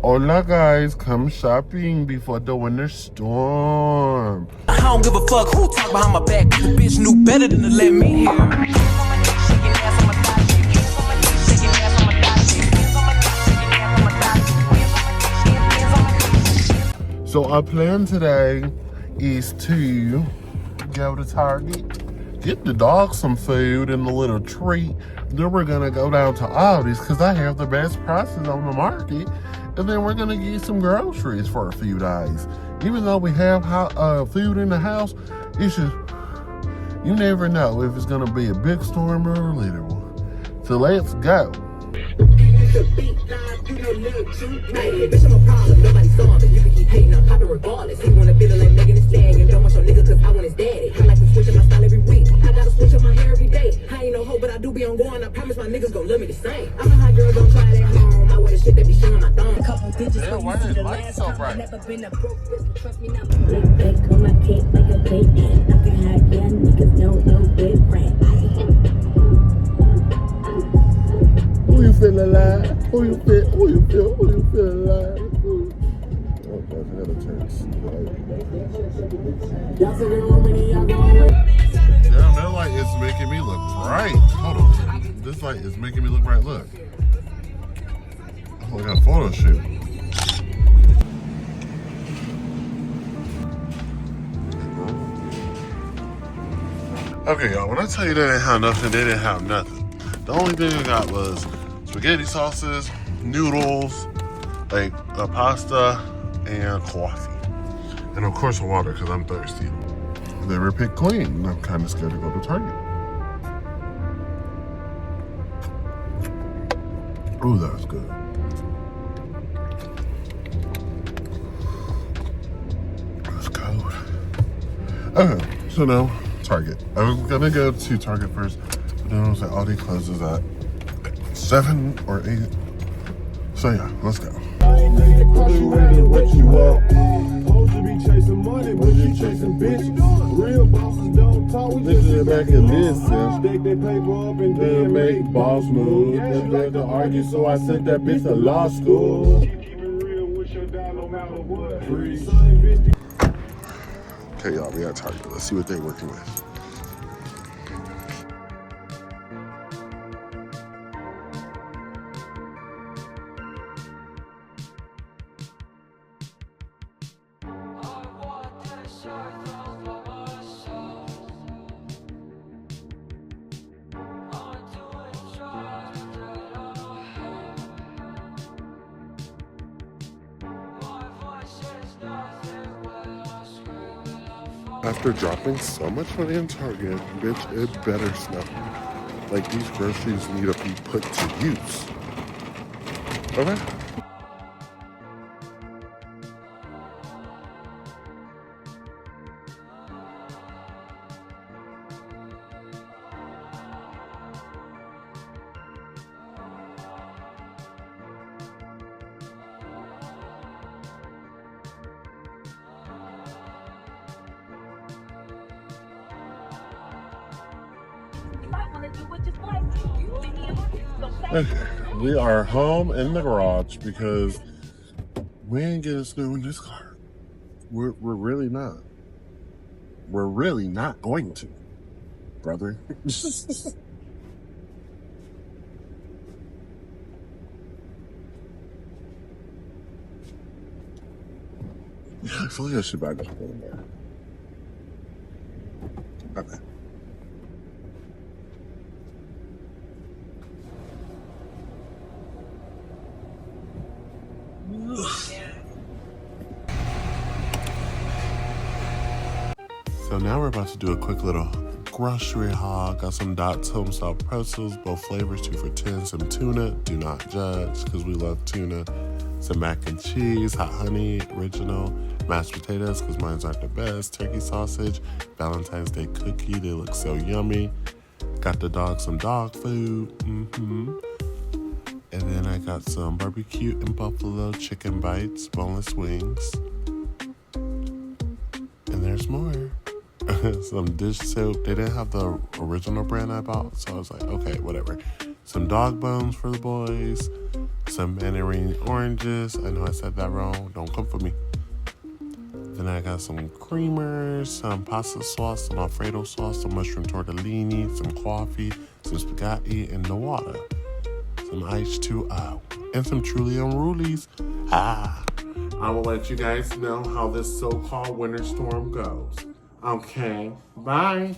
Hola guys, come shopping before the winter storm. I don't give a fuck who talk behind my back. The bitch knew better than to let me hear. So our plan today is to go to Target, get the dog some food and a little treat. Then we're gonna go down to Aldi's because I have the best prices on the market. And then we're gonna get some groceries for a few days. Even though we have food in the house, it's just, you never know if it's gonna be a big storm or a little one. So let's go. Bitch, I'm a problem, nobody saw me. You can keep hating, I'm popping regardless. He wanna feel like Megan Thee Stallion. Don't want your nigga cause I want his daddy. I like to switch up my style every week. I gotta switch up my hair every day. I ain't no hope, but I do be on going. I promise my niggas gon' love me the same. I'm a hot girl, don't try it at home. I wear the shit that be showing my thumb. A couple digits, yeah, why is the light so bright? Never been a broke bitch, trust me now. Take on my cake like a plate. I can hide young niggas, no different. Who you feel alive? Who you feel alive? Oh, God, I gotta turn Damn, that light is making me look bright. Hold on. This light is making me look bright. Look. Oh, I got a photo shoot. Okay, y'all, when I tell you they didn't have nothing, they didn't have nothing. The only thing I got was spaghetti sauces, noodles, like a pasta, and coffee. And of course water, because I'm thirsty. They were picked clean. I'm kind of scared to go to Target. Ooh, that's good. That's cold. Okay, so now Target. I was gonna go to Target first, but then I was like, Aldi closes at 7 or 8. So yeah, let's go. What you want? Supposed to be chasing money, but you chasing bitches. Real bosses don't talk. We just sit back and listen. Stick their paper up and then make boss moves. Then they to argue, so I sent that bitch to law school. Okay, y'all, we at Target. Let's see what they're working with. After dropping so much money in Target, bitch, it better snow. Like, these groceries need to be put to use. Okay? Okay, we are home in the garage because we ain't getting snow in this car. We're really not. We're really not going to, brother. I feel like I should back up a little more. Okay. So now we're about to do a quick little grocery haul. Got some Dots Homestyle pretzels, both flavors, 2 for $10. Some tuna, do not judge, because we love tuna. Some mac and cheese, hot honey, original. Mashed potatoes, because mine aren't the best. Turkey sausage, Valentine's Day cookie, they look so yummy. Got the dog some dog food. And then I got some barbecue and buffalo chicken bites, boneless wings. And there's more. Some dish soap. They didn't have the original brand I bought, so I was like, okay, whatever. Some dog bones for the boys. some mandarin oranges. I know I said that wrong. Don't come for me. Then I got some creamers, some pasta sauce, some Alfredo sauce, some mushroom tortellini, some coffee, some spaghetti, and the water. Some H2O. And some Truly Unrulies. I will let you guys know how this so-called winter storm goes. Okay, bye.